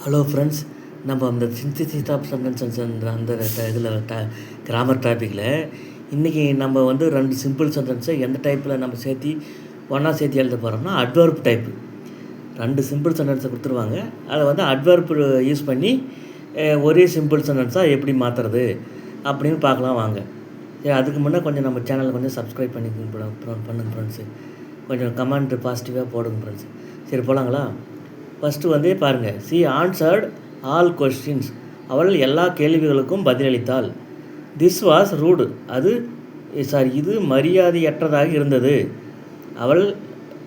Hello friends, நம்ம அந்த synthesis of sentences அந்த இதில் கிராமர் டாப்பிக்கில் இன்றைக்கி நம்ம வந்து 2 சிம்பிள் சென்டென்ஸை எந்த டைப்பில் நம்ம ஒன்றா சேர்த்து எழுத போகிறோம்னா அட்வர்ப் டைப்பு. 2 சிம்பிள் சென்டென்ஸை கொடுத்துருவாங்க. அதை வந்து அட்வர்ப் யூஸ் பண்ணி ஒரே சிம்பிள் சென்டென்ஸாக எப்படி மாற்றுறது அப்படின்னு பார்க்கலாம் வாங்க. சரி, அதுக்கு முன்னே கொஞ்சம் நம்ம சேனலை கொஞ்சம் சப்ஸ்கிரைப் பண்ணுங்க ஃப்ரெண்ட்ஸு. கொஞ்சம் கமெண்ட் பாசிட்டிவாக போடுங்க ஃப்ரெண்ட்ஸ். சரி, போகலாங்களா? ஃபஸ்ட்டு வந்து பாருங்கள். C answered all questions. அவள் எல்லா கேள்விகளுக்கும் பதிலளித்தாள். This was rude. இது மரியாதையற்றதாக இருந்தது. அவள்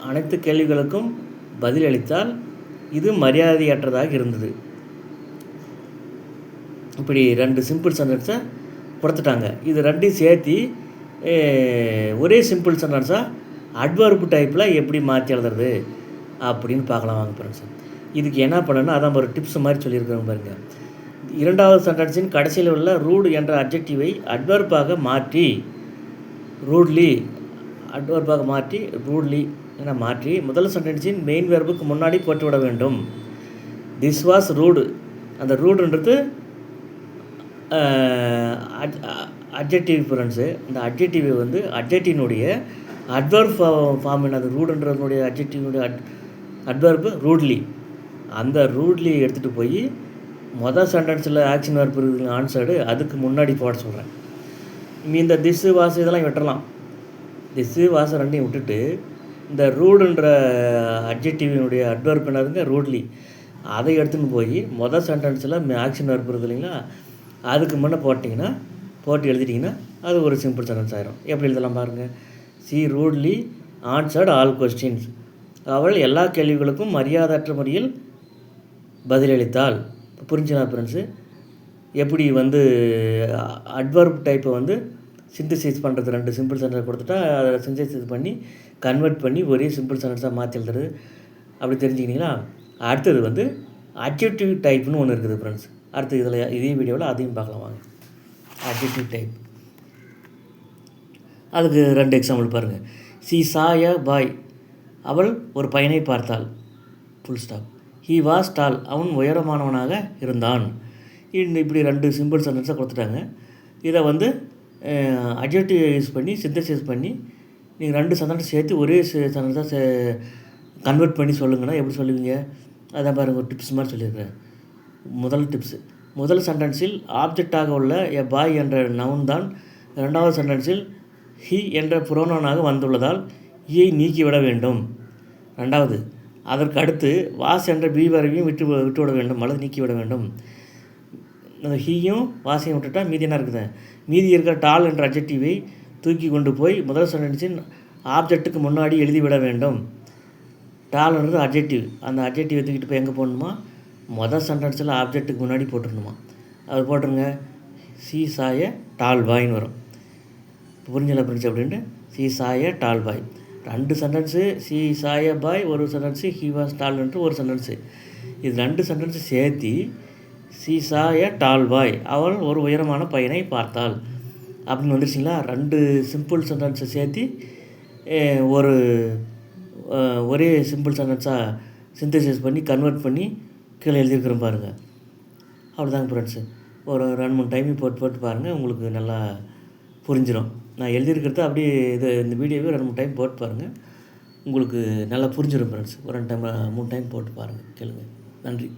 அனைத்து கேள்விகளுக்கும் பதிலளித்தால் இது மரியாதையற்றதாக இருந்தது. இப்படி 2 சிம்பிள் சென்டென்ஸை கொடுத்துட்டாங்க. இது 2 சேர்த்து ஒரே சிம்பிள் சென்டென்ஸாக அட்வர்ப் டைப்பில் எப்படி மாற்றி எழுதுறது அப்படின்னு பார்க்கலாம் வாங்க ஃப்ரெண்ட்ஸ். இதுக்கு என்ன பண்ணணும்னா அதான் ஒரு டிப்ஸ் மாதிரி சொல்லியிருக்கிறோம் பாருங்கள். 2வது சென்டென்ஸின் கடைசியில் உள்ள ரூட் என்ற அட்ஜெக்டிவை அட்வர்பாக மாற்றி ரூட்லி என மாற்றி முதல் சென்டென்ஸின் மெயின் வெர்புக்கு முன்னாடி போட்டுவிட வேண்டும். This was rude. அந்த ரூடுன்றது அட்ஜெக்டிவ் ஃப்ரெண்ட்ஸு. அந்த அட்ஜெக்டிவை வந்து அட்ஜெக்டினுடைய அட்வர்ப் ஃபார்ம் என்னது? ரூடுன்றதுனுடைய அட்ஜெக்டினுடைய அட்வர்பு ரூட்லி. அந்த ரூட்லி எடுத்துகிட்டு போய் மொதல் சென்டென்ஸில் ஆக்ஷன் வெர்ப் இருக்குது ஆன்சர்டு, அதுக்கு முன்னாடி போட சொல்கிறேன். இந்த திஸ்ஸு வாசு இதெல்லாம் விட்டுறலாம். திஸ்ஸு வாசு 2ஐயும் விட்டுட்டு இந்த ரூடுன்ற அட்ஜெக்டிவினுடைய அட்வர்ப் என்னதுங்க? ரூட்லி. அதை எடுத்துன்னு போய் மொதல் சென்டென்ஸில் ஆக்ஷன் வெர்ப் இருக்குது இல்லைங்களா, அதுக்கு முன்னே போட்டு எழுதிட்டிங்கன்னா அது ஒரு சிம்பிள் சென்டென்ஸ் ஆயிரும். எப்படி எழுதலாம் பாருங்கள். She rudely answered all questions. அவள் எல்லா கேள்விகளுக்கும் மரியாதையற்ற முறையில் பதிலளித்தாள். புரிஞ்சுங்களா ஃப்ரெண்ட்ஸு? எப்படி வந்து அட்வர்ப் டைப்பை வந்து சிந்தசைஸ் பண்ணுறது 2 சிம்பிள் சென்டென்ஸ் கொடுத்துட்டா அதை சிந்தசைஸ் பண்ணி கன்வெர்ட் பண்ணி ஒரே சிம்பிள் சென்டென்ஸாக மாற்றி எழுதுறது. அப்படி தெரிஞ்சுக்கிட்டீங்களா? அடுத்தது வந்து அட்ஜெக்டிவ் டைப்னு ஒன்று இருக்குது ஃப்ரெண்ட்ஸ். அடுத்து இதே வீடியோவில் அதையும் பார்க்கலாம் வாங்க. Adjective type. அதுக்கு 2 எக்ஸாம்பிள் பாருங்கள். சி சாய பாய். அவள் ஒரு பையனை பார்த்தாள். Full stop. ஹி வாஸ் டால். அவன் உயரமானவனாக இருந்தான். இப்படி 2 சிம்பிள் சென்டென்ஸாக கொடுத்துட்டாங்க. இதை வந்து அட்ஜெக்டிவ் யூஸ் பண்ணி சிந்தசைஸ் பண்ணி நீங்கள் 2 சென்டென்ஸ் சேர்த்து ஒரே சென்டென்ஸாக கன்வெர்ட் பண்ணி சொல்லுங்கன்னா எப்படி சொல்லுவீங்க? அதான் பாருங்கள், ஒரு டிப்ஸ் மாதிரி சொல்லியிருக்கிறேன். முதல் டிப்ஸு, முதல் சென்டென்ஸில் ஆப்ஜெக்டாக உள்ள எ பாய் என்ற நவுன் தான் 2வது சென்டென்ஸில் ஹி என்ற புரோனோனாக வந்துள்ளதால் ஈயை நீக்கிவிட வேண்டும். 2வது, அதற்கு அடுத்து வாஸ் என்ற பி வரையும் விட்டுவிட வேண்டும் அல்லது நீக்கிவிட வேண்டும். ஹீயும் வாசையும் விட்டுட்டா மீதி என்ன இருக்குது? மீதி இருக்கிற டால் என்ற அட்ஜெக்டிவை தூக்கி கொண்டு போய் முதல் சென்டென்ஸின் ஆப்ஜெக்ட்டுக்கு முன்னாடி எழுதிவிட வேண்டும். டால்ன்றது அட்ஜெக்டிவ். அந்த அட்ஜெக்டிவை தூக்கிட்டு போய் எங்கே போடணுமா? முதல் சென்டென்ஸில் ஆப்ஜெக்ட்டுக்கு முன்னாடி போட்டுருணுமா? அது போட்டுருங்க. சி சாய டால் பாய்ன்னு வரும். புரிஞ்சல ஃப்ரெண்ட்ஸ்? அப்படின்ட்டு சி சாய டால் பாய் 2 சென்டென்ஸு. சி சாய பாய் ஒரு சென்டென்ஸு, ஹி வாஸ் டால்ன்ட்டு ஒரு சென்டென்ஸு. இது 2 சென்டென்ஸு சேர்த்து சி சாய டால் பாய் அவள் ஒரு உயரமான பையனை பார்த்தாள் அப்படின்னு வந்துருச்சிங்களா? 2 சிம்பிள் சென்டென்ஸை சேர்த்து ஒரே சிம்பிள் சென்டென்ஸாக சிந்தசைஸ் பண்ணி கன்வெர்ட் பண்ணி கீழே எழுதியிருக்கிறோம் பாருங்கள். அவ்வளோதாங்க ஃப்ரெண்ட்ஸு. ஒரு 2-3 டைம் போட்டு பாருங்கள், உங்களுக்கு நல்லா புரிஞ்சிடும். நான் எழுதியிருக்கிறது அப்படியே இந்த வீடியோவே 2-3 டைம் போட்டு பாருங்கள், உங்களுக்கு நல்லா புரிஞ்சிடும் ஃப்ரெண்ட்ஸ். ஒரு 2 டைம் 3 டைம் போட்டு பாருங்கள், கேளுங்க. நன்றி.